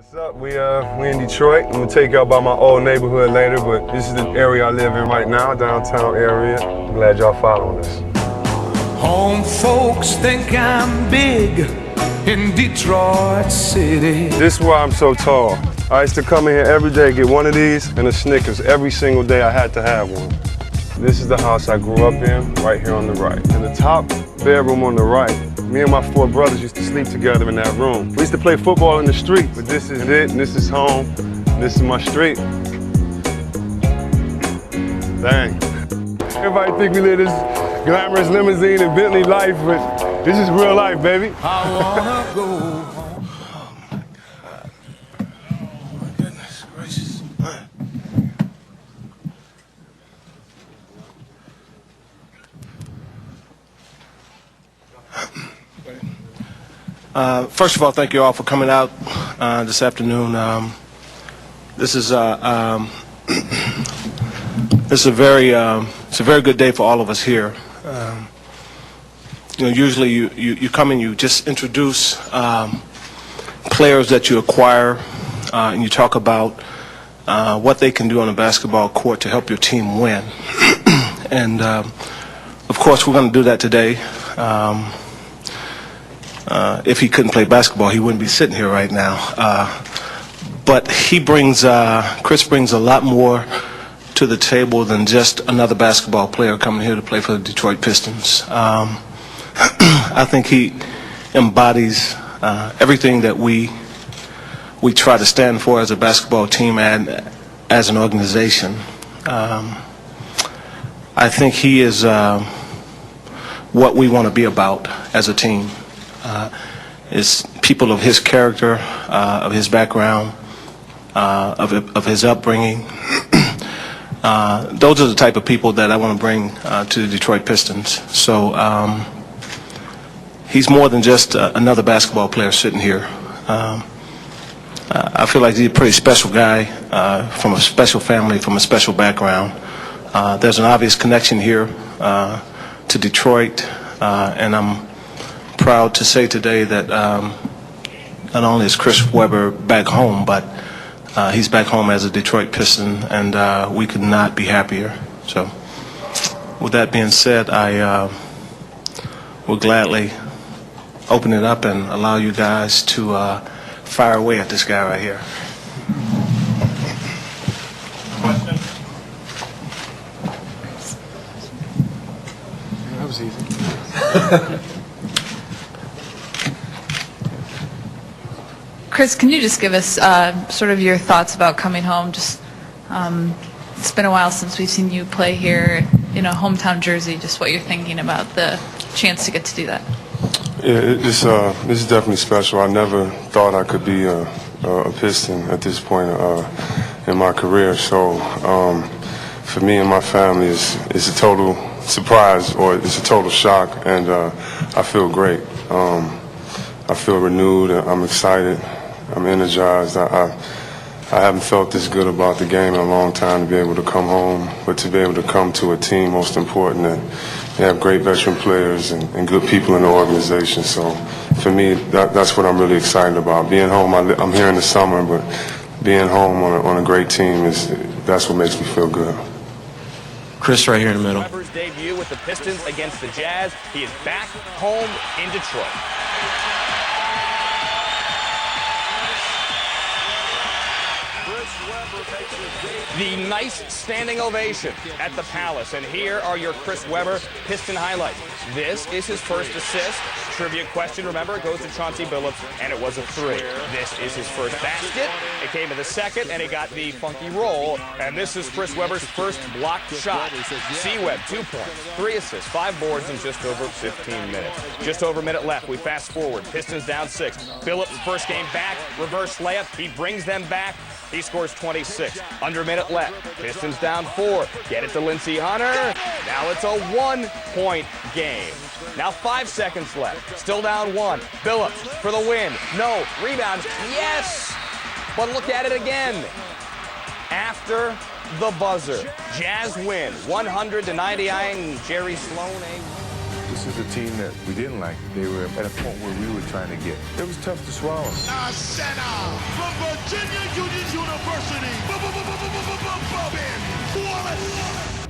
What's up? We in Detroit. I'm gonna take y'all by my old neighborhood later, but this is the area I live in right now, downtown area. I'm glad y'all following us. Home folks think I'm big in Detroit City. This is why I'm so tall. I used to come in here every day, get one of these and a Snickers. Every single day I had to have one. This is the house I grew up in, right here on the right. In the top bedroom on the right, me and my 4 brothers used to sleep together in that room. We used to play football in the street, but this is it, and this is home, and this is my street. Dang. Everybody think we live this glamorous limousine and Bentley life, but this is real life, baby. I wanna go home. Oh my goodness gracious. First of all, thank you all for coming out this afternoon. This is it's a very good day for all of us here. Usually you come and you just introduce players that you acquire, and you talk about what they can do on a basketball court to help your team win. And of course, we're going to do that today. If he couldn't play basketball, he wouldn't be sitting here right now. But Chris brings a lot more to the table than just another basketball player coming here to play for the Detroit Pistons. I think he embodies everything that we try to stand for as a basketball team and as an organization. I think he is what we want to be about as a team. Is people of his character, of his background, of his upbringing. Those are the type of people that I want to bring to the Detroit Pistons. So he's more than just another basketball player sitting here. I feel like he's a pretty special guy from a special family, from a special background. There's an obvious connection here to Detroit, and I'm proud to say today that not only is Chris Webber back home, but he's back home as a Detroit Piston, and we could not be happier. So with that being said, I will gladly open it up and allow you guys to fire away at this guy right here. Question? That was easy. Chris, can you just give us sort of your thoughts about coming home? Just it's been a while since we've seen you play here in a hometown jersey. Just what you're thinking about the chance to get to do that. Yeah, this is definitely special. I never thought I could be a Piston at this point in my career. So for me and my family, it's a total surprise, or it's a total shock, and I feel great. I feel renewed. I'm excited. I'm energized. I haven't felt this good about the game in a long time, to be able to come home, but to be able to come to a team, most important, that they have great veteran players and good people in the organization. So for me, that's what I'm really excited about. Being home, I'm here in the summer, but being home on a great team, that's what makes me feel good. Chris right here in the middle. Webber's debut with the Pistons against the Jazz. He is back home in Detroit. The nice standing ovation at the Palace. And here are your Chris Webber Piston highlights. This is his first assist. Trivia question, remember, it goes to Chauncey Billups, and it was a 3. This is his first basket. It came in the second, and he got the funky roll. And this is Chris Webber's first blocked shot. C-Web, 2 points, 3 assists, 5 boards in just over 15 minutes. Just over a minute left. We fast forward. Pistons down 6. Billups' first game back. Reverse layup. He brings them back. He scores 26. Under a minute left. Pistons down 4. Get it to Lindsey Hunter. Now it's a 1-point game. Now 5 seconds left. Still down 1. Billups for the win. No. Rebound. Yes. But look at it again. After the buzzer. Jazz win 100-99. Jerry Sloan. This is a team that we didn't like. They were at a point where we were trying to get. It was tough to swallow. Center from Virginia Union University, Ben Wallace.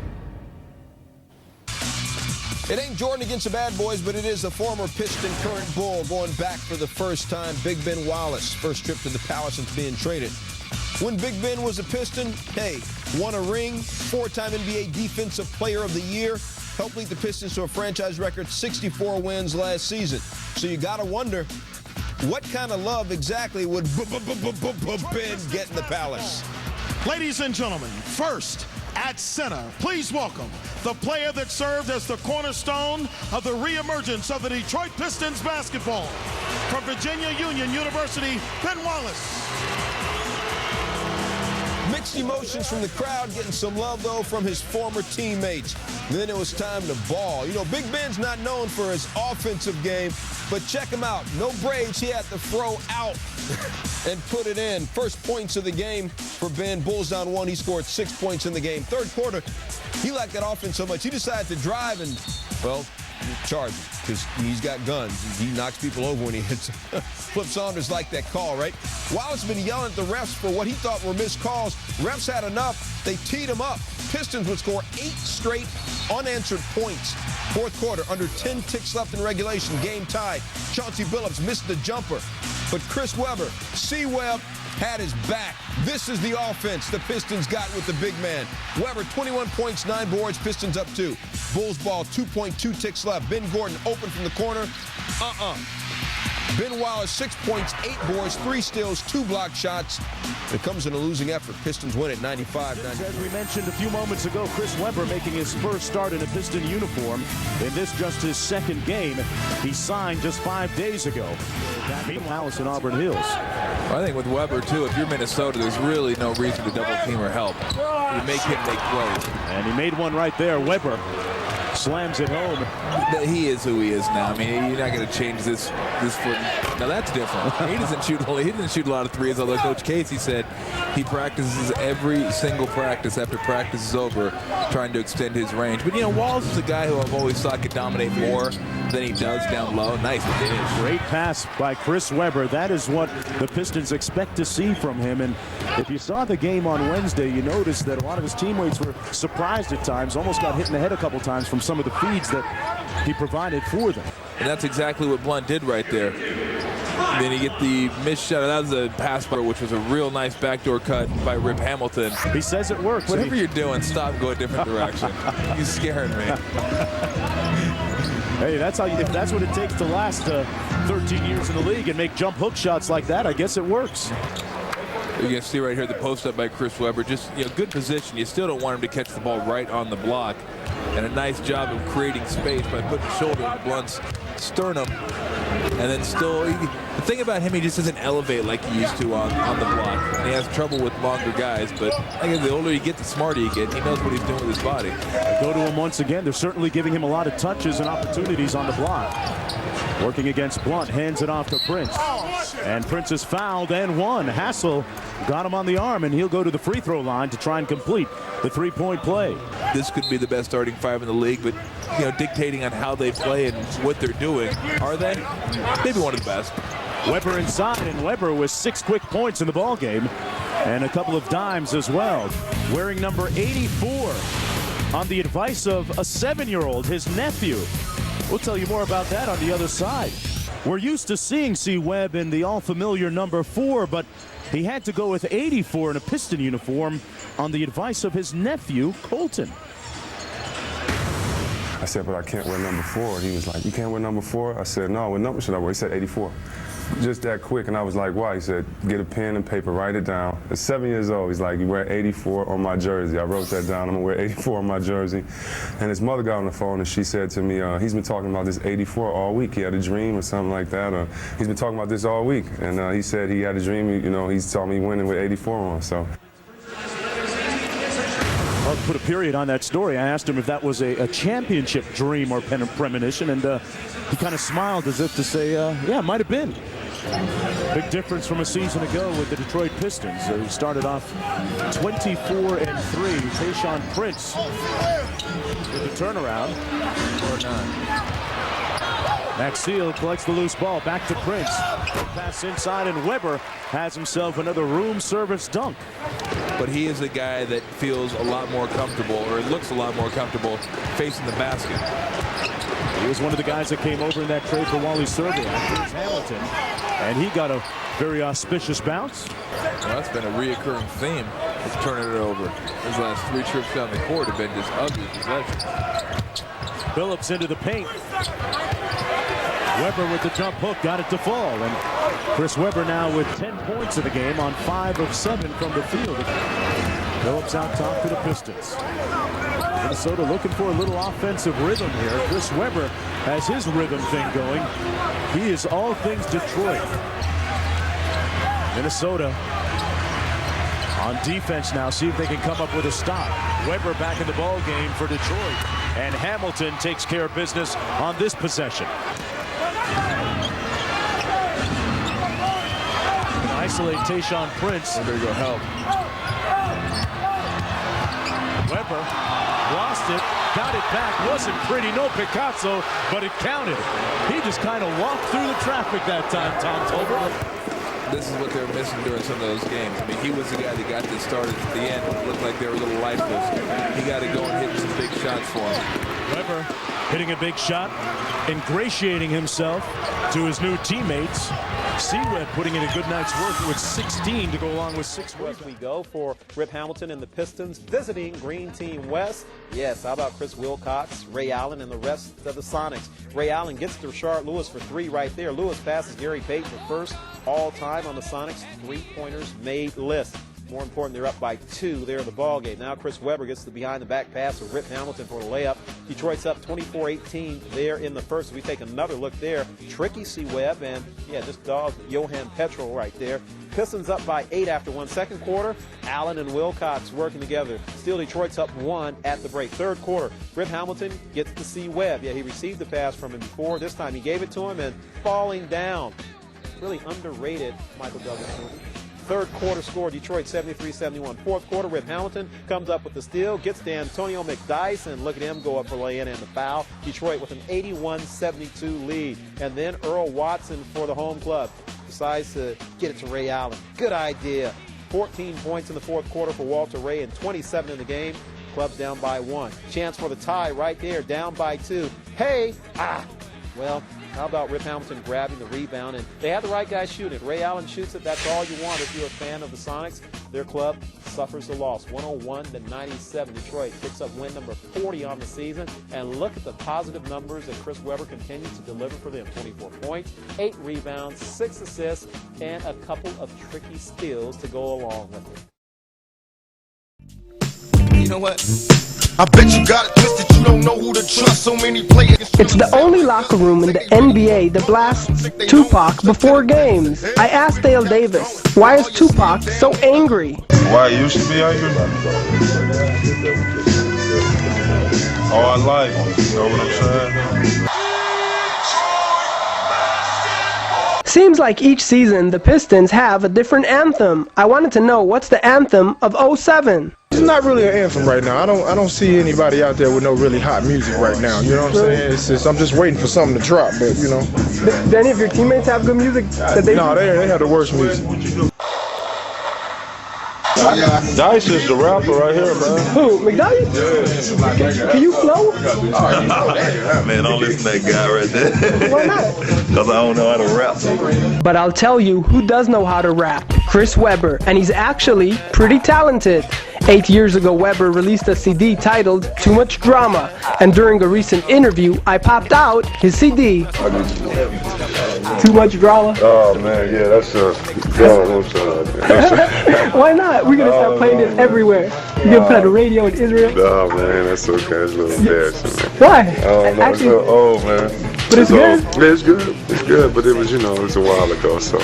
It ain't Jordan against the bad boys, but it is a former Piston, current Bull, going back for the first time. Big Ben Wallace, first trip to the Palace since being traded. When Big Ben was a Piston, hey, won a ring, 4-time NBA Defensive Player of the Year, helped lead the Pistons to a franchise record 64 wins last season. So you got to wonder, what kind of love exactly would Ben get in the Palace? Ladies and gentlemen, first at center, please welcome the player that served as the cornerstone of the reemergence of the Detroit Pistons basketball. From Virginia Union University, Ben Wallace. Mixed emotions from the crowd, getting some love, though, from his former teammates. Then it was time to ball. You know, Big Ben's not known for his offensive game, but check him out. No braids, he had to throw out and put it in. First points of the game for Ben. Bulls down 1. He scored 6 points in the game. Third quarter, he liked that offense so much, he decided to drive and, well, charge him, because he's got guns. He knocks people over when he hits. Flip Saunders liked that call, right? Wallace has been yelling at the refs for what he thought were missed calls. Refs had enough. They teed him up. Pistons would score 8 straight unanswered points. Fourth quarter, under 10 ticks left in regulation, game tied. Chauncey Billups missed the jumper, but Chris Webber, C-Web, had his back. This is the offense the Pistons got with the big man. Webber, 21 points, 9 boards, Pistons up 2. Bulls ball, 2.2 ticks left. Ben Gordon open from the corner. Ben Wallace, 6 points, 8 boards, 3 steals, 2 block shots. It comes in a losing effort. Pistons win at 95-90. As we mentioned a few moments ago, Chris Webber making his first start in a Piston uniform. In this, just his second game. He signed just 5 days ago. Back at the Palace in Auburn Hills. I think with Webber, too, if you're Minnesota, there's really no reason to double team or help. You make him make plays. And he made one right there. Webber slams it home. He is who he is now. I mean, you're not going to change this foot. Now that's different. He didn't shoot a lot of threes, although Coach Casey said he practices every single practice after practice is over, trying to extend his range. But, you know, Walls is a guy who I've always thought could dominate more than he does down low. Nice dish. Great pass by Chris Webber. That is what the Pistons expect to see from him. And if you saw the game on Wednesday, you noticed that a lot of his teammates were surprised at times, almost got hit in the head a couple times from some of the feeds that he provided for them. And that's exactly what Blunt did right there. Then you get the missed shot. That was a pass, which was a real nice backdoor cut by Rip Hamilton. He says it works. Whatever you're doing, stop and go a different direction. He's scaring me. Hey, that's how if that's what it takes to last 13 years in the league and make jump hook shots like that, I guess it works. You can see right here the post up by Chris Webber. Just, you know, good position. You still don't want him to catch the ball right on the block. And a nice job of creating space by putting shoulder in Blunt's sternum. And then still, the thing about him, he just doesn't elevate like he used to on the block. And he has trouble with longer guys. But I guess the older you get, the smarter you get. He knows what he's doing with his body. Go to him once again. They're certainly giving him a lot of touches and opportunities on the block. Working against Blunt, hands it off to Prince. And Prince is fouled and one. Hassel got him on the arm, and he'll go to the free throw line to try and complete the three-point play. This could be the best starting 5 in the league, but, you know, dictating on how they play and what they're doing, are they? Maybe one of the best. Webber inside, and Webber with 6 quick points in the ball game, and a couple of dimes as well. Wearing number 84 on the advice of a 7-year-old, his nephew. We'll tell you more about that on the other side. We're used to seeing C-Webb in the all-familiar number 4, but he had to go with 84 in a Piston uniform on the advice of his nephew, Colton. I said, but I can't wear number 4. He was like, you can't wear number 4? I said, no, what number should I wear? He said 84. Just that quick, and I was like, why? He said, get a pen and paper, write it down. At 7 years old, he's like, you wear 84 on my jersey. I wrote that down, I'm gonna wear 84 on my jersey. And his mother got on the phone and she said to me, he's been talking about this 84 all week. He had a dream or something like that, or he's been talking about this all week. And he said he had a dream, you know, he's told me winning with 84 on, so. I'll put a period on that story. I asked him if that was a championship dream or premonition, and he kind of smiled as if to say, yeah, it might have been. Big difference from a season ago with the Detroit Pistons. He started off 24-3. Tayshaun Prince with the turnaround. Maxiel collects the loose ball. Back to Prince. Pass inside, and Weber has himself another room service dunk. But he is a guy that feels a lot more comfortable, or looks a lot more comfortable, facing the basket. He was one of the guys that came over in that trade for Wally Serbian. Hamilton, and he got a very auspicious bounce. Well, that's been a reoccurring theme. Let's turn it over. His last 3 trips down the court have been just ugly possessions. Phillips into the paint. Weber with the jump hook, got it to fall. And Chris Weber now with 10 points in the game on 5 of 7 from the field. Phillips out top for the Pistons. Minnesota looking for a little offensive rhythm here. Chris Weber has his rhythm thing going. He is all things Detroit. Minnesota on defense now, see if they can come up with a stop. Weber back in the ball game for Detroit, and Hamilton takes care of business on this possession. Isolate Tayshaun Prince. There you go, help. Weber lost it, got it back. Wasn't pretty, no Picasso, but it counted. He just kind of walked through the traffic that time, Tom Tolbert. This is what they were missing during some of those games. I mean, he was the guy that got this started at the end. It looked like they were a little lifeless. He got to go and hit some big shots for him. Weber hitting a big shot, ingratiating himself to his new teammates. C-Web putting in a good night's work with 16 to go along with 6 As we go for Rip Hamilton and the Pistons visiting Green Team West. Yes, how about Chris Wilcox, Ray Allen, and the rest of the Sonics. Ray Allen gets to Rashard Lewis for 3 right there. Lewis passes Gary Payton for first all-time on the Sonics three-pointers made list. More important, they're up by 2 there in the ball game. Now Chris Weber gets the behind-the-back pass of Rip Hamilton for the layup. Detroit's up 24-18 there in the first. We take another look there. Tricky C-Web, and yeah, just dog Johan Petrol right there. Pistons up by 8 after 1 second quarter. Allen and Wilcox working together. Still Detroit's up 1 at the break. Third quarter, Rip Hamilton gets to C-Web. Yeah, he received the pass from him before. This time he gave it to him, and falling down. Really underrated Michael Douglas. Third quarter score, Detroit 73-71. Fourth quarter, Rip Hamilton comes up with the steal, gets to Antonio McDyess, and look at him go up for lay-in and the foul. Detroit with an 81-72 lead. And then Earl Watson for the home club decides to get it to Ray Allen. Good idea. 14 points in the fourth quarter for Walter Ray and 27 in the game. Club's down by 1. Chance for the tie right there, down by 2. Hey! Well, how about Rip Hamilton grabbing the rebound? And they had the right guy shooting it. Ray Allen shoots it. That's all you want if you're a fan of the Sonics. Their club suffers the loss, 101-97. Detroit picks up win number 40 on the season. And look at the positive numbers that Chris Weber continues to deliver for them. 24 points, 8 rebounds, 6 assists, and a couple of tricky steals to go along with it. You know what? I bet you got it twisted, you don't know who to trust. So many players. It's the only locker room in the NBA that blasts Tupac before games. I asked Dale Davis, why is Tupac so angry? Why you should be angry? All our life, you know what I'm saying? Seems like each season the Pistons have a different anthem. I wanted to know, what's the anthem of 07? It's not really an anthem right now. I don't see anybody out there with no really hot music right now. You know what I'm saying? It's just, I'm just waiting for something to drop, but you know. Do any of your teammates have good music? No, they have the worst music. Dice is the rapper right here, man. Who? McDyess? Yeah. Can you flow? Man, don't listen to that guy right there. Why not? Because I don't know how to rap. But I'll tell you who does know how to rap. Chris Weber, and he's actually pretty talented. 8 years ago, Weber released a CD titled Too Much Drama, and during a recent interview, I popped out his CD. Too Much Drama? Oh man, yeah, that's Why not? We're gonna start playing it everywhere. You're gonna put it on the radio in Israel? Oh man, that's okay. It's a little embarrassing, man. Why? Oh no, it's a little old, man. But it's good? Yeah, it's good. It's good, but it was, it was a while ago, so.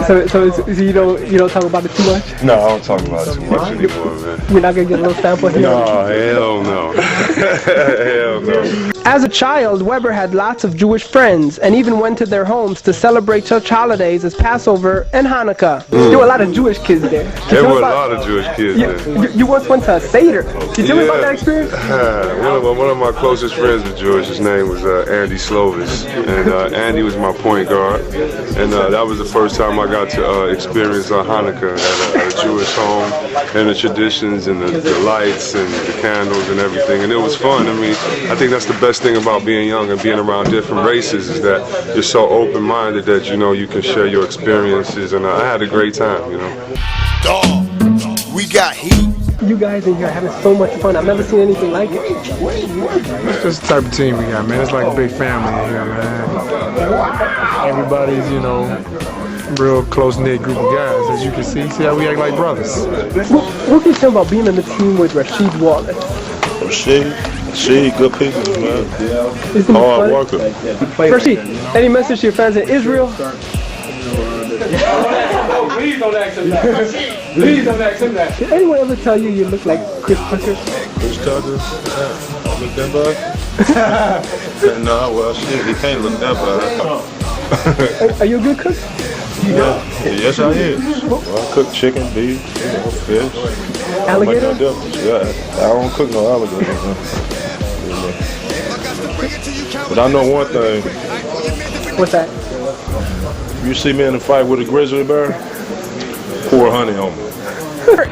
So you don't talk about it too much? No, I don't talk about it too much anymore, man. You're not gonna get a little sample here? No, hell no. Hell no. As a child, Weber had lots of Jewish friends and even went to their homes to celebrate such holidays as Passover and Hanukkah. There were a lot of Jewish kids there. There were a lot of Jewish kids there. You once went to a Seder. Can you tell me about that experience? One of my closest friends was Jewish. His name was Andy Slovis, and Andy was my point guard, and that was the first time I got to experience Hanukkah at a Jewish home, and the traditions and the lights and the candles and everything, and it was fun. I mean, I think that's the best thing about being young and being around different races is that you're so open-minded that you can share your experiences, and I had a great time, Dog, we got heat. You guys in here are having so much fun. I've never seen anything like it. It's just the type of team we got, man. It's like a big family in here, man. Everybody's, real close-knit group of guys, as you can see. See how we act like brothers. What can you tell about being on the team with Rasheed Wallace? Rasheed, good people, man. Hard worker. Rasheed, any message to your fans in Israel? Please don't ask him that. Please don't ask him that. Did anyone ever tell you look like Chris Tucker? Chris Tucker? Look that bad? No, well, shit, he can't look that bad. Are you a good cook? Yeah. Yes, I am. Well, I cook chicken, beef, fish. Alligator? Yeah, I don't cook no alligator. But I know one thing. What's that? You see me in a fight with a grizzly bear, pour honey on me.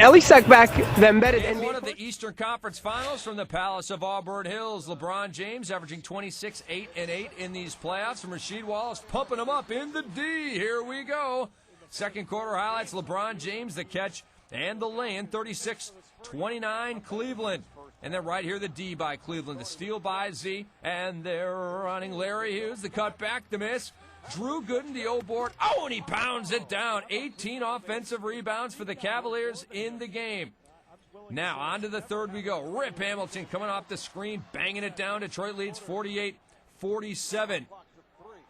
Ellie Sackback, the embedded NBA. One of the Eastern Conference Finals from the Palace of Auburn Hills. LeBron James averaging 26, 8, and 8 in these playoffs. From Rasheed Wallace pumping them up in the D. Here we go. Second quarter highlights. LeBron James, the catch and the lay-in. 36-29 Cleveland. And then right here, the D by Cleveland. The steal by Z. And they're running Larry Hughes. The cut back, the miss. Drew Gooden, the O board. Oh, and he pounds it down. 18 offensive rebounds for the Cavaliers in the game. Now, on to the third we go. Rip Hamilton coming off the screen, banging it down. Detroit leads 48-47.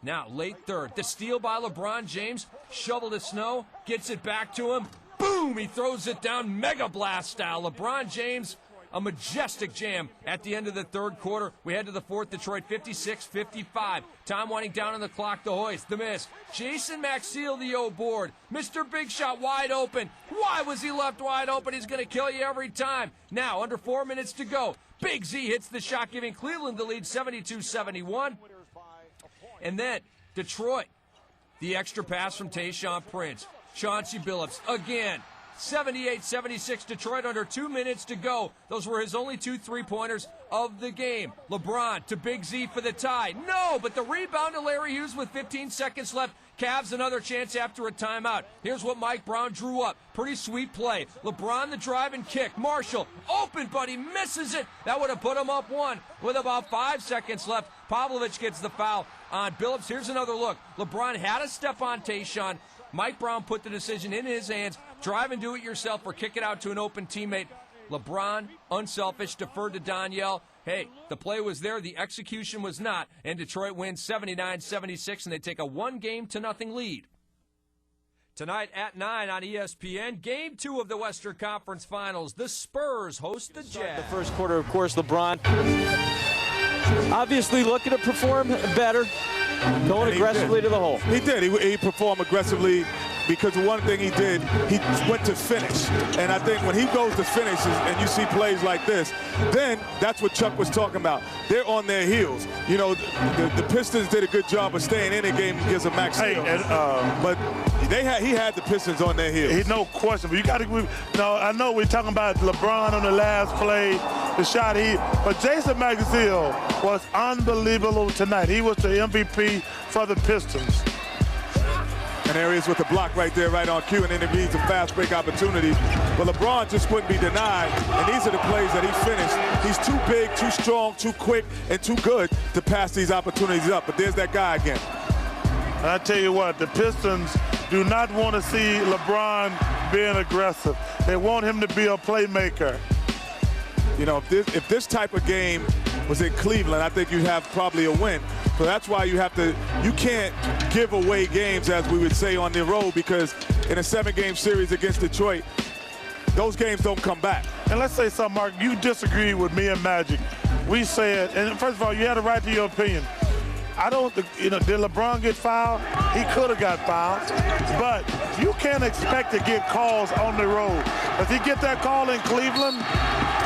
Now, late third. The steal by LeBron James. Shovel to Snow. Gets it back to him. Boom! He throws it down Mega Blast style. LeBron James, a majestic jam at the end of the third quarter. We head to the fourth. Detroit 56-55. Time winding down on the clock. The hoist, the miss. Jason Maxiell, the O board. Mr. Big Shot wide open. Why was he left wide open? He's going to kill you every time. Now, under 4 minutes to go. Big Z hits the shot, giving Cleveland the lead 72-71. And then Detroit, the extra pass from Tayshaun Prince. Chauncey Billups again. 78-76 Detroit, under 2 minutes to go. Those were his only 2 3-pointers of the game. LeBron to Big Z for the tie. No, but the rebound to Larry Hughes with 15 seconds left. Cavs another chance after a timeout. Here's what Mike Brown drew up. Pretty sweet play. LeBron the drive and kick. Marshall open, but he misses it. That would have put him up 1 with about 5 seconds left. Pavlovich gets the foul on Billups. Here's another look. LeBron had a step on Tayshaun. Mike Brown put the decision in his hands. Drive and do it yourself or kick it out to an open teammate. LeBron, unselfish, deferred to Danielle. Hey, the play was there, the execution was not, and Detroit wins 79-76, and they take a 1-0 lead. Tonight at 9 on ESPN, Game 2 of the Western Conference Finals. The Spurs host the Jazz. The first quarter, of course, LeBron obviously looking to perform better, going aggressively to the hole. He did. He performed aggressively because the one thing he did, he went to finish. And I think when he goes to finish and you see plays like this, then that's what Chuck was talking about. They're on their heels. You know, the Pistons did a good job of staying in the game against a Max Hill. But he had the Pistons on their heels. No question. But you got to. No, I know we're talking about LeBron on the last play, the shot but Jason Maxiell was unbelievable tonight. He was the MVP for the Pistons. And there he is with the block right there, right on cue, and then it leads to fast break opportunities. But LeBron just couldn't be denied, and these are the plays that he finished. He's too big, too strong, too quick, and too good to pass these opportunities up. But there's that guy again. And I tell you what, the Pistons do not want to see LeBron being aggressive. They want him to be a playmaker. You know, if this type of game was in Cleveland, I think you'd have probably a win. So that's why you can't give away games, as we would say, on the road, because in a 7-game series against Detroit, those games don't come back. And let's say something, Mark, you disagree with me and Magic. We said, and first of all, you had a right to your opinion. Did LeBron get fouled? He could have got fouled. But you can't expect to get calls on the road. Does he get that call in Cleveland?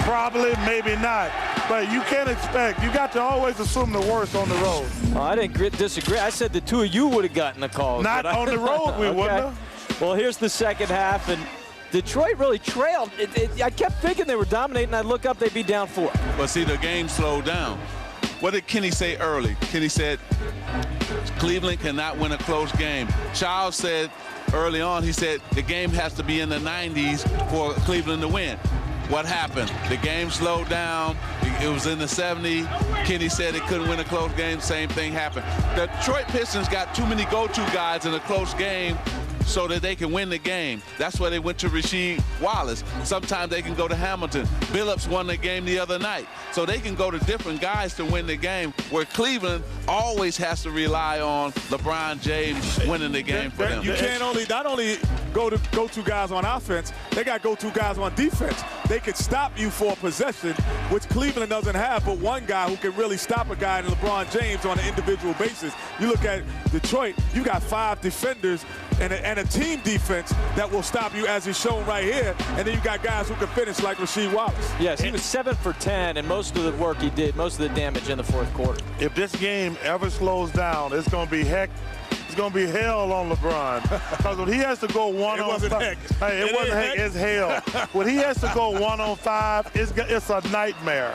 Probably, maybe not. but you can't expect. You got to always assume the worst on the road. Oh, I didn't disagree. I said the two of you would have gotten the calls. Not on the road, we wouldn't have. Well, here's the second half, and Detroit really trailed. I kept thinking they were dominating. I'd look up, they'd be down 4. But see, the game slowed down. What did Kenny say early? Kenny said Cleveland cannot win a close game. Charles said early on, he said the game has to be in the 90s for Cleveland to win. What happened? The game slowed down. It was in the 70s. Kenny said it couldn't win a close game. Same thing happened. The Detroit Pistons got too many go-to guys in a close game so that they can win the game. That's why they went to Rasheed Wallace. Sometimes they can go to Hamilton. Billups won the game the other night. So they can go to different guys to win the game, where Cleveland always has to rely on LeBron James winning the game for them. You can't not only go to guys on offense, they got go-to guys on defense. They could stop you for a possession, which Cleveland doesn't have, but one guy who can really stop a guy in LeBron James on an individual basis. You look at Detroit, you got 5 defenders and a team defense that will stop you, as is shown right here, and then you got guys who can finish like Rasheed Wallace. Yes, he was 7 for 10, and most of the work he did, most of the damage in the fourth quarter. If this game ever slows down, it's going to be it's going to be hell on LeBron. Because when he has to go 1-on-5, hey, it wasn't heck, it's hell. When he has to go 1-on-5, it's a nightmare.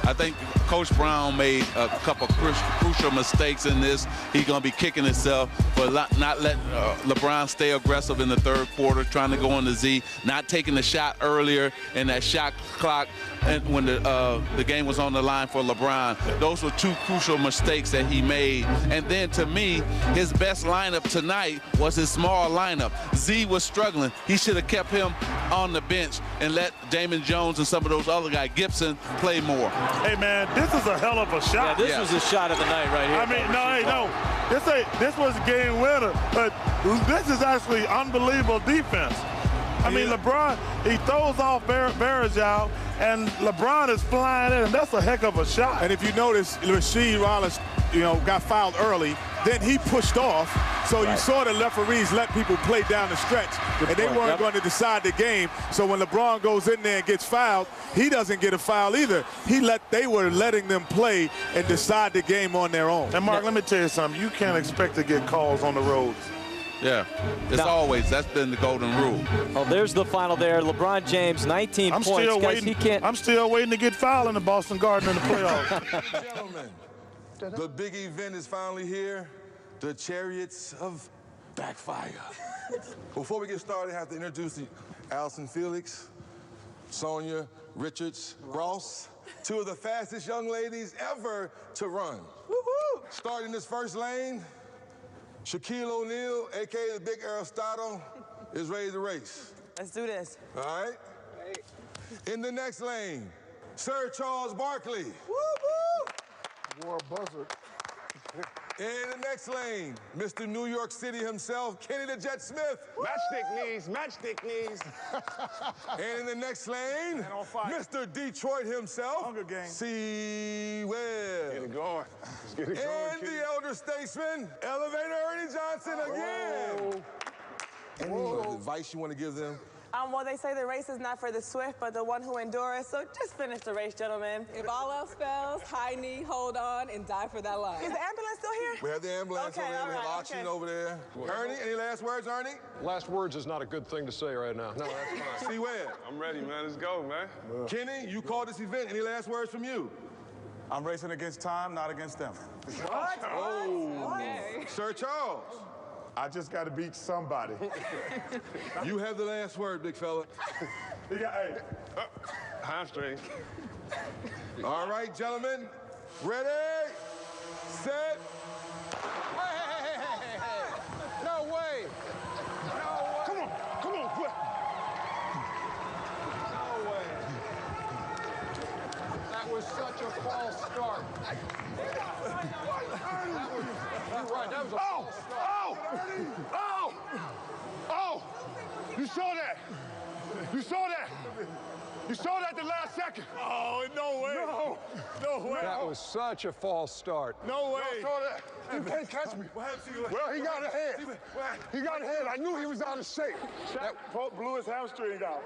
I think Coach Brown made a couple crucial mistakes in this. He's going to be kicking himself for not letting LeBron stay aggressive in the third quarter, trying to go on the Z, not taking the shot earlier in that shot clock and when the game was on the line for LeBron. Those were 2 crucial mistakes that he made. And then, to me, his best lineup tonight was his small lineup. Z was struggling. He should have kept him on the bench and let Damon Jones and some of those other guys, Gibson, play more. Hey, man, this is a hell of a shot. Yeah, this was the shot of the night right here. I mean, no. This was a game winner, but this is actually unbelievable defense. I mean, LeBron, he throws off Barajal, and LeBron is flying in, and that's a heck of a shot. And if you notice, Rasheed Wallace, got fouled early. Then he pushed off, so you saw the referees let people play down the stretch, and they weren't going to decide the game. So when LeBron goes in there and gets fouled, he doesn't get a foul either. They were letting them play and decide the game on their own. And Mark, let me tell you something. You can't expect to get calls on the roads. Yeah, that's been the golden rule. Oh, there's the final there. LeBron James, 19 points. I'm still waiting to get fouled in the Boston Garden in the playoffs. Gentlemen, the big event is finally here. The Chariots of Backfire. Before we get started, I have to introduce Allison Felix, Sonia Richards Ross, 2 of the fastest young ladies ever to run. Woo-hoo! Starting this first lane, Shaquille O'Neal, a.k.a. the Big Aristotle, is ready to race. Let's do this. All right? In the next lane, Sir Charles Barkley. Woo-hoo! War buzzard. In the next lane, Mr. New York City himself, Kenny the Jet Smith. Matchstick knees. And in the next lane, Mr. Detroit himself, Hunger Games. C. Webb. Get it going. Let's get it going. And the elder statesman, Elevator Ernie Johnson again. Any advice you want to give them? Well, they say the race is not for the swift, but the one who endures. So just finish the race, gentlemen. If all else fails, high knee, hold on, and die for that life. Is the ambulance still here? We have the ambulance over there. We have Oxygen over there. Ernie, any last words, Ernie? Last words is not a good thing to say right now. No, that's fine. C. Webb. I'm ready, man. Let's go, man. Kenny, you called this event. Any last words from you? I'm racing against time, not against them. What? Oh. Okay. Sir Charles. I just got to beat somebody. You have the last word, big fella. Hamstring. All right, gentlemen. Ready, set. Hey. No way. Come on. No way. That was such a false start. You're right, that was a false start. Oh! You saw that? You saw that the last second. Oh, no way. No way. That was such a false start. No way. You saw that? You can't catch me. Well, he got ahead. I knew he was out of shape. Shaq blew his hamstring out.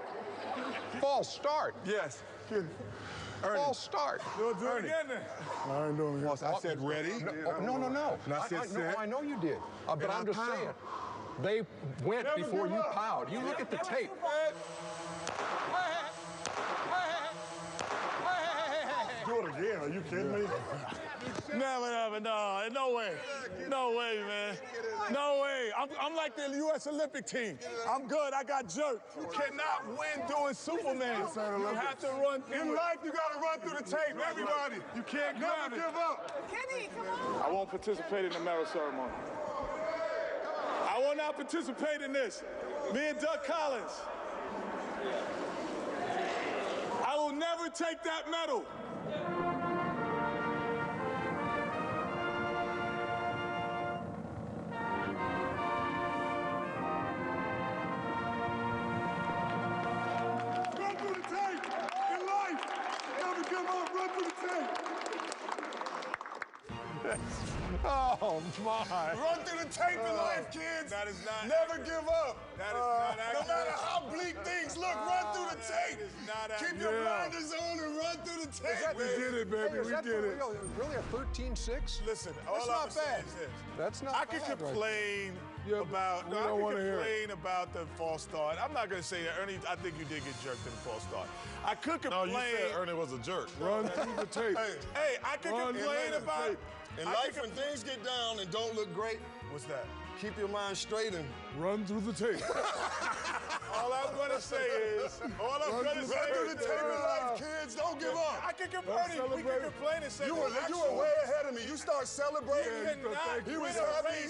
False start. Yes. False start. Do it again then. I ain't doing it. I said ready. No. I know you did. But I'm just saying. They went before you powered. You look at the tape. Do it again. Are you kidding me? Never. No way. No way, man. No way. I'm like the U.S. Olympic team. I'm good. I got jerked. You cannot win doing Superman. You have to run. In life, you got to run through the tape. Everybody. You can't never give up. Kenny, come on. I won't participate in the medal ceremony. I will not participate in this. Me and Doug Collins. I will never take that medal. Run through the tape in life. Never give up. Run through the tape. Oh, my. Run through the tape in life, kids. That is not. Never give up. That is not accurate. No matter how bleak things look, run through the tape. That is not accurate. Keep your blinders on and run through the tape. We did it, baby. We did it. Really a 13-6? Listen, that's not bad. That's not I bad. could complain about. we I don't could wanna hear it. complain about the false start. I'm not going to say that, Ernie. I think you did get jerked in the false start. I could complain. No, you said Ernie was a jerk. Run through the tape. Hey, I could complain about. In life, when things get down and don't look great, what's that? Keep your mind straight and run through the tape. All I'm gonna say is, run through the tape in life, kids. Don't give up. I can complain. We can complain and say you were way ahead of me. You start celebrating. He was happy.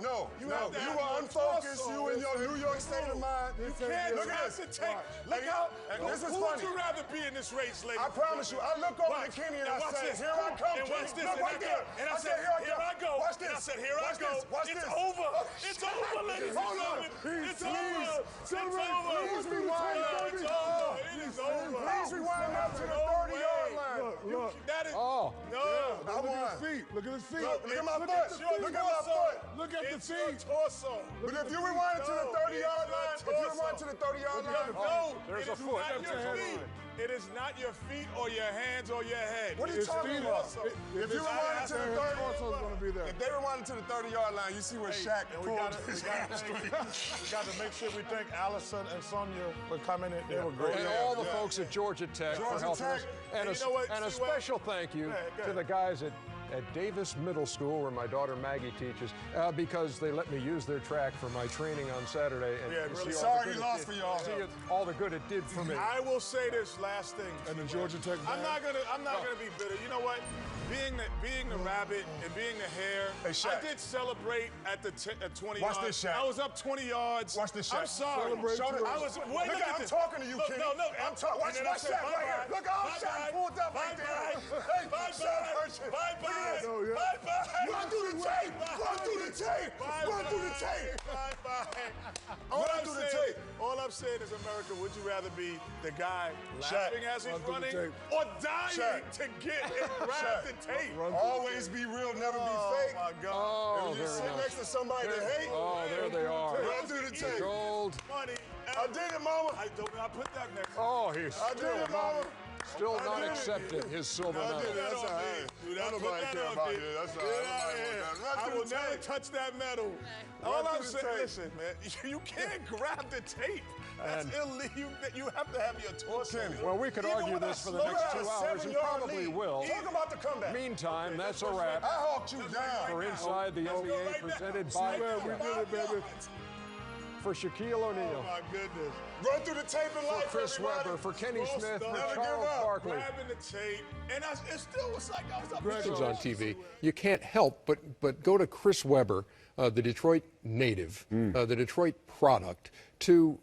No. You were unfocused. You in your New York state of mind. You can't look at the tape. Look how. This is who funny. would you rather be in this race, lady? I promise you. I look over at Kenny and I said, "Here I come." And watch this. Look right there. And I said, "Here I go." Watch this. And I said, "Here I go." It's over. It's over, ladies and gentlemen. It's over. It's over. Please rewind. It's over. It is over. Please rewind up to the 30-yard line. Look. That is. No. Look at his feet. Look at his feet. Look at my foot. Look at my foot. Look at the feet. Torso. But if you rewind to the 30-yard line, no, there's a a foot. It is not your feet or your hands or your head. What are you talking about? If you rewind to the 30, if they rewind to the 30-yard line, you see where Shaq pulled his hamstring. We got to make sure we thank Allison and Sonia for coming in. They were great. And all the folks at Georgia Tech for helping us. And a special thank you to the guys at Davis Middle School, where my daughter Maggie teaches, because they let me use their track for my training on Saturday. And really sorry you lost for y'all. See all the good it did for me. I will say this last thing. And the Georgia Tech. I'm not gonna be bitter. You know what? Being the rabbit and being the hare, I did celebrate at the 20 Watch yards. this, Shaq. I was up 20 yards. Watch this, Shaq. I'm sorry. I was. Look, I'm talking to you, Kenny. No. I'm talking. Watch Shaq right here. Look how Shaq pulled up right there. Hey, Bye-bye. Run through the tape. Run through the tape. Run through the tape. Run through the tape. All I'm saying is, America, would you rather be the guy laughing as he's running or dying to get and grab the tape? Always be real, never be fake. Oh, my God. If you sit next to somebody that hate, there they are. Run through the tape. Gold. Money. I did it, mama. I put that next. Oh, he's I did it, mama. Still not accepted his silver medal. That's all right. Nobody care about you. That's all right. I will never touch that medal. All I'm saying, listen, man, you can't grab the tape. That's illegal. You have to have your torso. Well, we could argue this for the next 2 hours. We probably will. Talk about the comeback. Meantime, that's a wrap. I hawked you down. For Inside the NBA, presented by We did it, baby. For Shaquille O'Neal. Oh, my goodness. Run through the tape in life, For Chris everybody. Weber, for Kenny False Smith, for start. Charles Barkley. Grabbing the tape, and it still was like I was up. It's on TV. You can't help but go to Chris Weber, the Detroit native, the Detroit product, to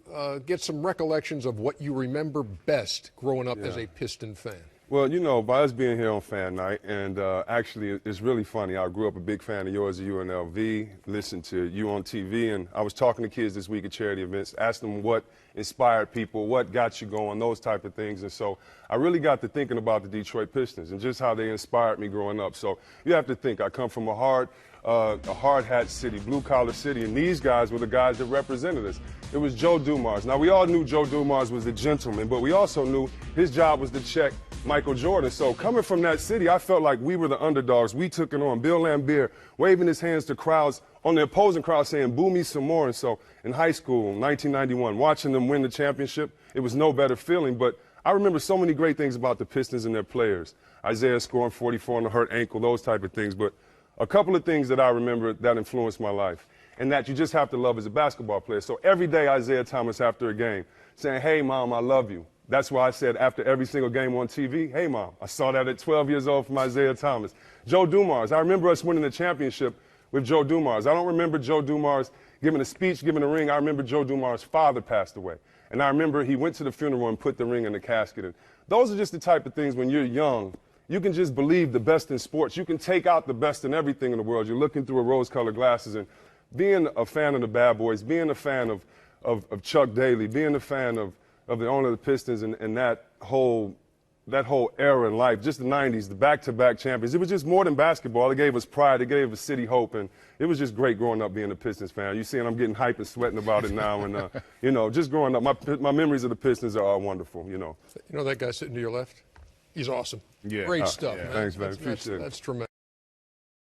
get some recollections of what you remember best growing up as a Piston fan. Well, you know, by us being here on Fan Night, and actually it's really funny. I grew up a big fan of yours at UNLV, listened to you on TV, and I was talking to kids this week at charity events, asked them what inspired people, what got you going, those type of things. And so I really got to thinking about the Detroit Pistons and just how they inspired me growing up. So you have to think, I come from a hard a hard hat city, blue collar city, and these guys were the guys that represented us. It was Joe Dumars. Now we all knew Joe Dumars was the gentleman, but we also knew his job was to check Michael Jordan. So coming from that city, I felt like we were the underdogs. We took it on. Bill Laimbeer waving his hands to crowds on the opposing crowd saying, "Boo me some more." And so in high school, 1991, watching them win the championship, it was no better feeling. But I remember so many great things about the Pistons and their players. Isaiah scoring 44 on a hurt ankle, those type of things. But a couple of things that I remember that influenced my life and that you just have to love as a basketball player. So every day, Isaiah Thomas after a game saying, "Hey, Mom, I love you." That's why I said after every single game on TV, "Hey, Mom." I saw that at 12 years old from Isaiah Thomas. Joe Dumars. I remember us winning the championship with Joe Dumars. I don't remember Joe Dumars giving a speech, giving a ring. I remember Joe Dumars' father passed away. And I remember he went to the funeral and put the ring in the casket. And those are just the type of things when you're young, you can just believe the best in sports. You can take out the best in everything in the world. You're looking through a rose-colored glasses. And being a fan of the Bad Boys, being a fan of Chuck Daly, being a fan of the owner of the Pistons and that whole era in life, just the 90s, the back-to-back champions. It was just more than basketball. It gave us pride. It gave us city hope. And it was just great growing up being a Pistons fan. You seeing I'm getting hyped and sweating about it now. And, you know, just growing up, my memories of the Pistons are wonderful, you know. You know that guy sitting to your left? He's awesome. Yeah. Great stuff, yeah. man. Thanks, man. Appreciate it. That's tremendous.